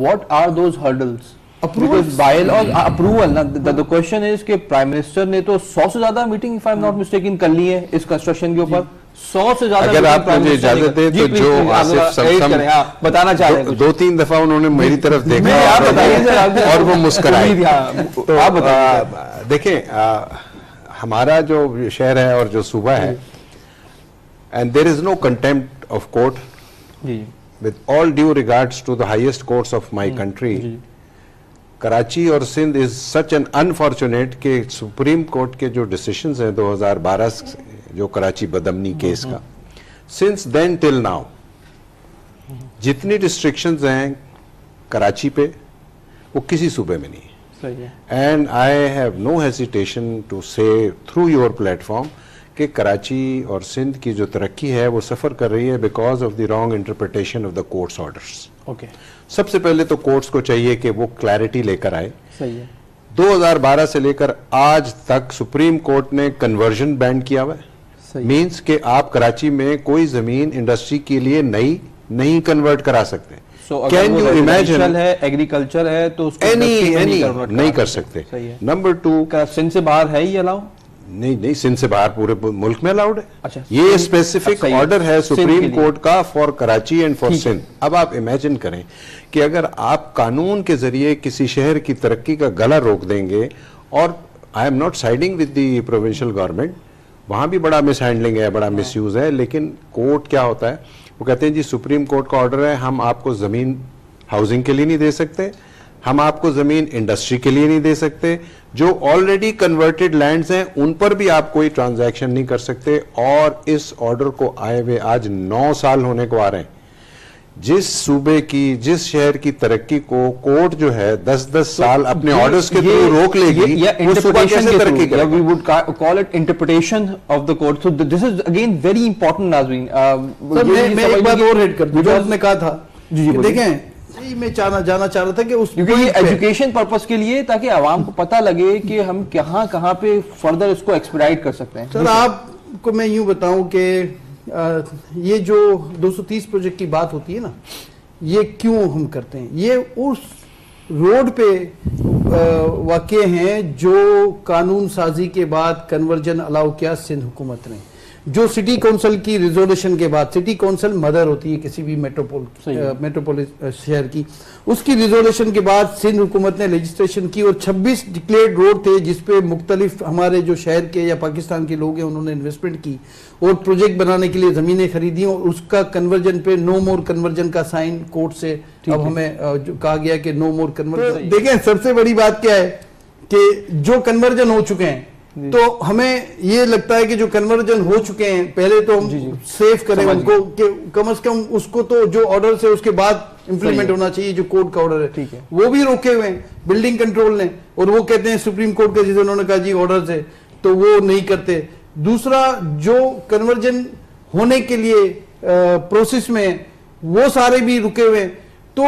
what are those hurdles? Because by law approval ना the question is कि prime minister ने तो 100 से ज्यादा meeting if I'm not mistaken कर ली है इस कंस्ट्रक्शन के ऊपर, 100 से ज्यादा। अगर आप मुझे इजाजत दें तो जो आसिफ समसम बताना चाह रहे हैं, 2-3 दफा उन्होंने मेरी तरफ देखा और वो मुस्कुराए। तो आप बताइए। देखें, हमारा जो शहर है और जो सूबा है, and there is no contempt of court with all due regards to the highest courts of my country. Karachi और Sindh is such an unfortunate के सुप्रीम कोर्ट के जो डिसीजंस हैं 2012 जो कराची बदमनी केस का, सिंस देन टिल नाउ जितनी रिस्ट्रिक्शंस हैं कराची पे वो किसी सूबे में नहीं है। And I have no hesitation to say through your platform कि कराची और सिंध की जो तरक्की है वो सफ़र कर रही है because of the wrong interpretation of the courts orders. Okay, सबसे पहले तो कोर्ट्स को चाहिए कि वो क्लैरिटी लेकर आए। सही है। 2012 से लेकर आज तक सुप्रीम कोर्ट ने कन्वर्जन बैन किया हुआ है। मींस कि आप कराची में कोई जमीन इंडस्ट्री के लिए नई नहीं कन्वर्ट करा सकते। कैन यू इमेजिन, है एग्रीकल्चर है तो उसको नहीं कर सकते। नंबर 2, सिंध से बाहर है ही अलाउ? नहीं, सिंध से बाहर पूरे मुल्क में अलाउड है। अच्छा, ये स्पेसिफिक ऑर्डर है सुप्रीम कोर्ट का for Karachi and for Sindh. अब आप इमेजिन करें कि अगर आप कानून के जरिए किसी शहर की तरक्की का गला रोक देंगे, और I am not siding with the provincial government, वहां भी बड़ा मिस हैंडलिंग है, बड़ा मिस यूज है, लेकिन कोर्ट क्या होता है, वो कहते हैं जी सुप्रीम कोर्ट का ऑर्डर है, हम आपको जमीन हाउसिंग के लिए नहीं दे सकते, हम आपको जमीन इंडस्ट्री के लिए नहीं दे सकते, जो ऑलरेडी कन्वर्टेड लैंड्स हैं उन पर भी आप कोई ट्रांजैक्शन नहीं कर सकते। और इस ऑर्डर को आए हुए आज 9 साल होने को आ रहे हैं। जिस सूबे की, जिस शहर की तरक्की को कोर्ट जो है 10-10 साल अपने ऑर्डर्स के थ्रू रोक लेगी, वो सूबा कैसे तरक्की करेगा? We would call it interpretation of the court. So this is again very important, नाज़रीन। मैं एक बात और ऐड कर दूं, जो आपने कहा था, देखें मैं जाना चाह रहा था कि उस एजुकेशन पर्पस के लिए, ताकि आवाम को पता लगे कि हम कहाँ पे फर्दर इसको एक्सपेडाइट कर सकते हैं। सर आपको मैं यूं बताऊं कि ये जो 230 प्रोजेक्ट की बात होती है ना, ये क्यों हम करते हैं, ये उस रोड पे वाक़े हैं जो कानून साजी के बाद कन्वर्जन अलाउ किया सिंध हुकूमत ने, जो सिटी काउंसिल की रिजोल्यूशन के बाद, सिटी काउंसिल मदर होती है किसी भी मेट्रोपोलिस शहर की, उसकी रिजोल्यूशन के बाद सिंध हुकूमत ने लेजिस्लेशन की और 26 डिक्लेयर्ड रोड थे जिसपे मुख्तलिफ हमारे जो शहर के या पाकिस्तान के लोग हैं उन्होंने इन्वेस्टमेंट की और प्रोजेक्ट बनाने के लिए जमीनें खरीदी और उसका कन्वर्जन पे नो मोर कन्वर्जन का साइन कोर्ट से अब हमें जो कहा गया कि नो मोर कन्वर्जन। देखें सबसे बड़ी बात क्या है कि जो कन्वर्जन हो चुके हैं, तो हमें ये लगता है कि जो कन्वर्जन हो चुके हैं पहले तो हम सेव करें उनको, कि कम से कम उसको तो जो ऑर्डर से उसके बाद इंप्लीमेंट होना चाहिए, जो कोर्ट का ऑर्डर है वो भी रोके हुए हैं बिल्डिंग कंट्रोल ने, और वो कहते हैं सुप्रीम कोर्ट का, जिसे उन्होंने कहा जी ऑर्डर से, तो वो नहीं करते। दूसरा, जो कन्वर्जन होने के लिए प्रोसेस में वो सारे भी रुके हुए हैं। तो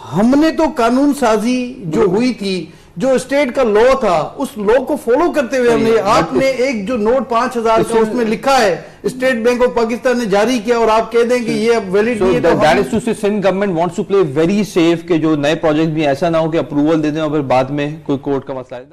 हमने तो कानून साजी जो हुई थी, जो स्टेट का लॉ था, उस लॉ को फॉलो करते हुए हमने, आपने एक जो नोट 5000 का उसमें लिखा है स्टेट बैंक ऑफ पाकिस्तान ने जारी किया और आप कह दें कि ये अब वैलिड नहीं है, तो that is to say Sindh government wants to play very safe, के जो नए प्रोजेक्ट भी ऐसा ना हो कि अप्रूवल दे दें और फिर बाद में कोई कोर्ट का मसला है।